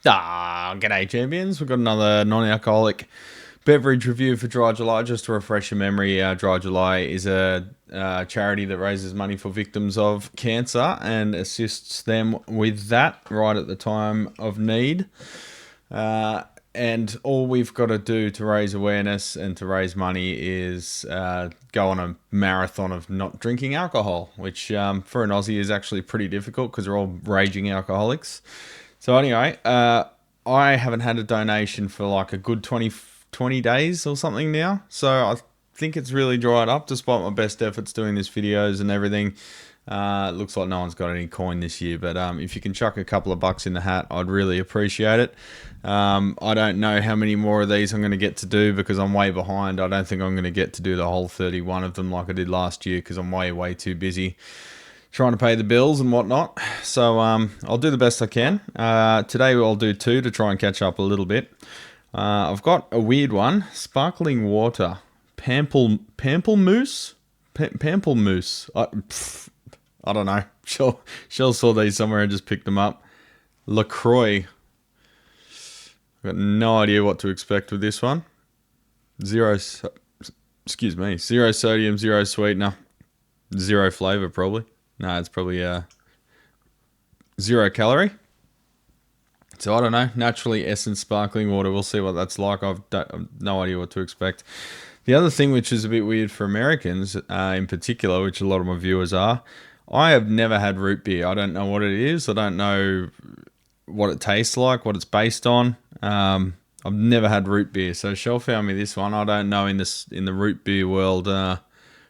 G'day champions. We've got another non-alcoholic beverage review for Dry July. Just to refresh your memory, Dry July is a charity that raises money for victims of cancer and assists them with that right at the time of need. And all we've got to do to raise awareness and to raise money is go on a marathon of not drinking alcohol, which for an Aussie is actually pretty difficult because we're all raging alcoholics. So anyway, I haven't had a donation for like a good 20 days or something now. So I think it's really dried up despite my best efforts doing these videos and everything. It looks like no one's got any coin this year, but if you can chuck a couple of bucks in the hat, I'd really appreciate it. I don't know how many more of these I'm going to get to do because I'm way behind. I don't think I'm going to get to do the whole 31 of them like I did last year because I'm way too busy trying to pay the bills and whatnot. So I'll do the best I can. Today I'll do two to try and catch up a little bit. I've got a weird one. Sparkling water. Pamplemousse? Pamplemousse. I don't know. Shell saw these somewhere and just picked them up. LaCroix. I've got no idea what to expect with this one. Zero sodium, zero sweetener, zero flavor probably. No, it's probably 0 calorie. So I don't know. Naturally essence sparkling water. We'll see what that's like. I've no idea what to expect. The other thing which is a bit weird for Americans in particular, which a lot of my viewers are, I have never had root beer. I don't know what it is. I don't know what it tastes like, what it's based on. I've never had root beer. So Shell found me this one. I don't know in the root beer world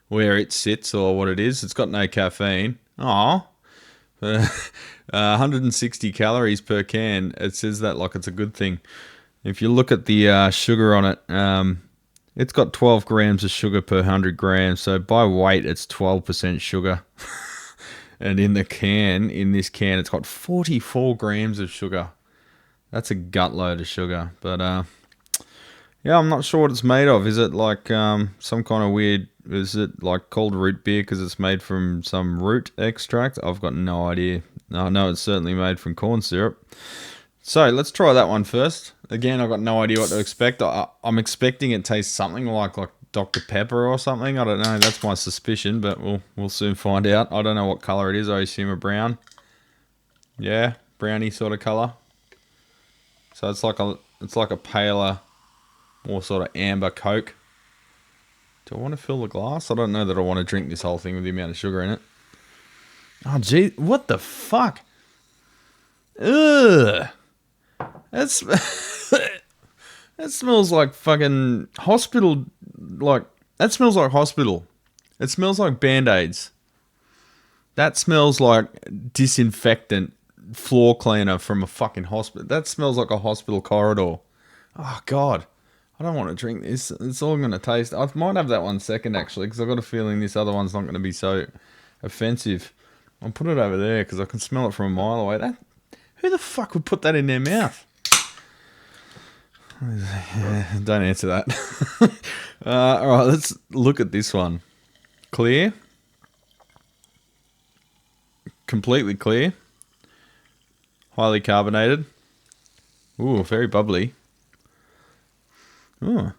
where it sits or what it is. It's got no caffeine. Oh, 160 calories per can. It says that like it's a good thing. If you look at the sugar on it, it's got 12 grams of sugar per 100 grams. So by weight, it's 12% sugar. And in this can, it's got 44 grams of sugar. That's a gut load of sugar. But yeah, I'm not sure what it's made of. Is it like some kind of weird... Is it like called root beer because it's made from some root extract? I've got no idea. I know it's certainly made from corn syrup. So let's try that one first. Again, I've got no idea what to expect. I'm expecting it tastes something like Dr. Pepper or something. I don't know. That's my suspicion, but we'll soon find out. I don't know what color it is. I assume a brown. Yeah, brownie sort of color. So it's like a paler, more sort of amber Coke. Do I want to fill the glass? I don't know that I want to drink this whole thing with the amount of sugar in it. Oh, gee, what the fuck? Ugh. That's that smells like fucking hospital. Like that smells like hospital. It smells like Band-Aids. That smells like disinfectant floor cleaner from a fucking hospital. That smells like a hospital corridor. Oh God. I don't want to drink this. It's all I'm going to taste. I might have that one second, actually, because I've got a feeling this other one's not going to be so offensive. I'll put it over there because I can smell it from a mile away. Who the fuck would put that in their mouth? Don't answer that. All right, let's look at this one. Clear. Completely clear. Highly carbonated. Ooh, very bubbly. Oh,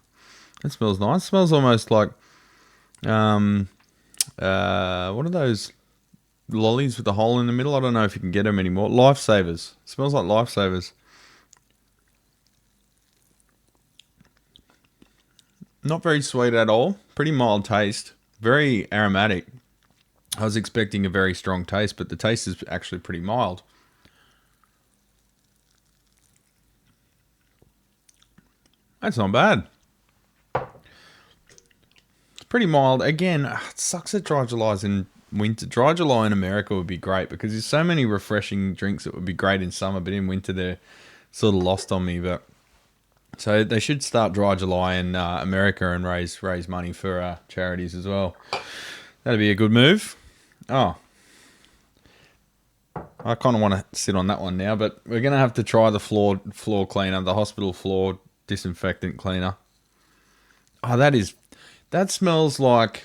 that smells nice. It smells almost like, what are those lollies with the hole in the middle? I don't know if you can get them anymore. Lifesavers. It smells like Lifesavers. Not very sweet at all. Pretty mild taste. Very aromatic. I was expecting a very strong taste, but the taste is actually pretty mild. That's not bad. It's pretty mild. Again, it sucks that Dry July's in winter. Dry July in America would be great because there's so many refreshing drinks that would be great in summer, but in winter they're sort of lost on me. But so they should start Dry July in America and raise money for charities as well. That'd be a good move. Oh, I kind of want to sit on that one now, but we're gonna have to try the floor cleaner, the hospital floor disinfectant cleaner. Oh, that smells like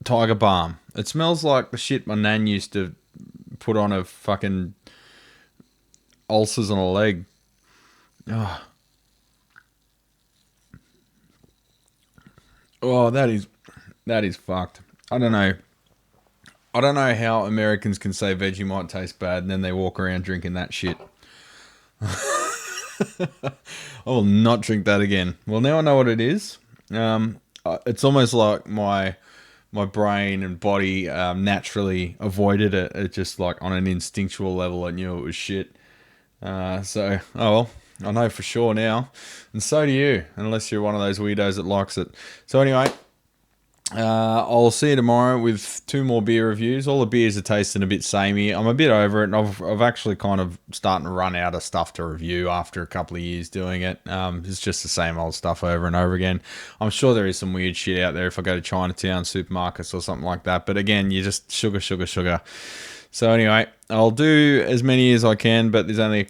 Tiger Balm. It smells like the shit my nan used to put on a fucking ulcers on a leg. Oh, oh, that is fucked. I don't know. I don't know how Americans can say Vegemite tastes bad and then they walk around drinking that shit. I will not drink that again. Well, now I know what it is. It's almost like my brain and body naturally avoided it. It just like on an instinctual level, I knew it was shit. So, oh well, I know for sure now, and so do you, unless you're one of those weirdos that likes it. So anyway, I'll see you tomorrow with 2 more beer reviews. All the beers are tasting a bit samey. I'm a bit over it, and I've actually kind of starting to run out of stuff to review after a couple of years doing it. It's just the same old stuff over and over again. I'm sure there is some weird shit out there if I go to Chinatown supermarkets or something like that. But again, you just sugar, sugar, sugar. So anyway, I'll do as many as I can, but there's only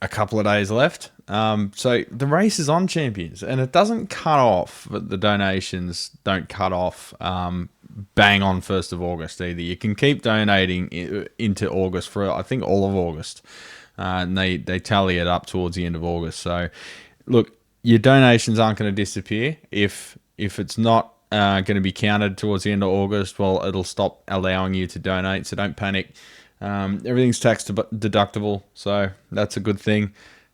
a couple of days left. So the race is on, champions, and it doesn't cut off. The donations don't cut off bang on 1st of August either. You can keep donating into August for, I think, all of August. And they tally it up towards the end of August. So look, your donations aren't going to disappear. If it's not going to be counted towards the end of August, well, it'll stop allowing you to donate. So don't panic. Everything's tax deductible, so that's a good thing.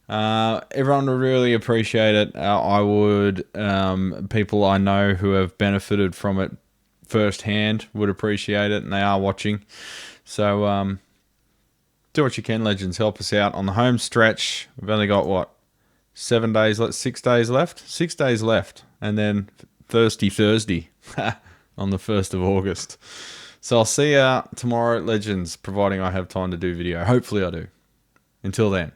Everyone would really appreciate it. I would. People I know who have benefited from it firsthand would appreciate it, and they are watching. So do what you can, legends. Help us out on the home stretch. We've only got, what, 7 days left? 6 days left? 6 days left. And then Thirsty Thursday on the 1st of August. So I'll see you tomorrow, legends, providing I have time to do video. Hopefully I do. Until then.